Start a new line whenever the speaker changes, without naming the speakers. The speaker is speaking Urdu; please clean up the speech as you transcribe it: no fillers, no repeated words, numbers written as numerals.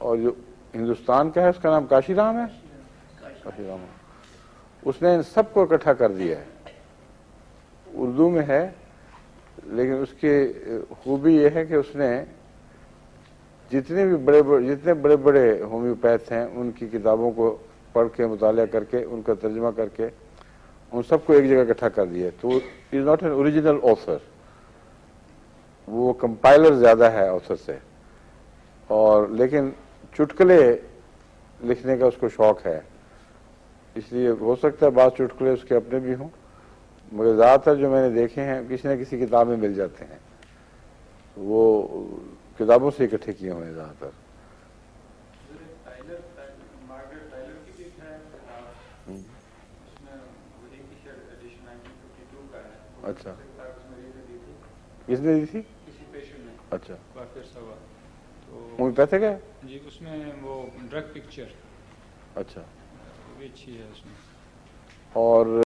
اور جو ہندوستان کا ہے اس کا نام کاشی رام ہے، کاشی رام، اس نے ان سب کو اکٹھا کر دیا ہے، اردو میں ہے، لیکن اس کی خوبی یہ ہے کہ اس نے جتنے بڑے بڑے ہومیوپیتھ ہیں ان کی کتابوں کو پڑھ کے مطالعہ کر کے ان کا ترجمہ کر کے ان سب کو ایک جگہ اکٹھا کر دیا. تو is not an original author, وہ کمپائلر زیادہ ہے آتھر سے، اور لیکن چٹکلے لکھنے کا اس کو شوق ہے، اس لیے ہو سکتا ہے بعض چٹکلے اس کے اپنے بھی ہوں، مگر زیادہ تر جو میں نے دیکھے ہیں کسی نہ کسی کتاب میں مل جاتے ہیں، وہ کتابوں سے اکٹھے کیے ہوئے ہیں زیادہ تر. اچھا، کس نے دی تھی؟ اچھا، پیسے کا
جی اس میں وہ ڈرگ پکچر
اچھا،
بھی اچھی ہے اس میں.
اور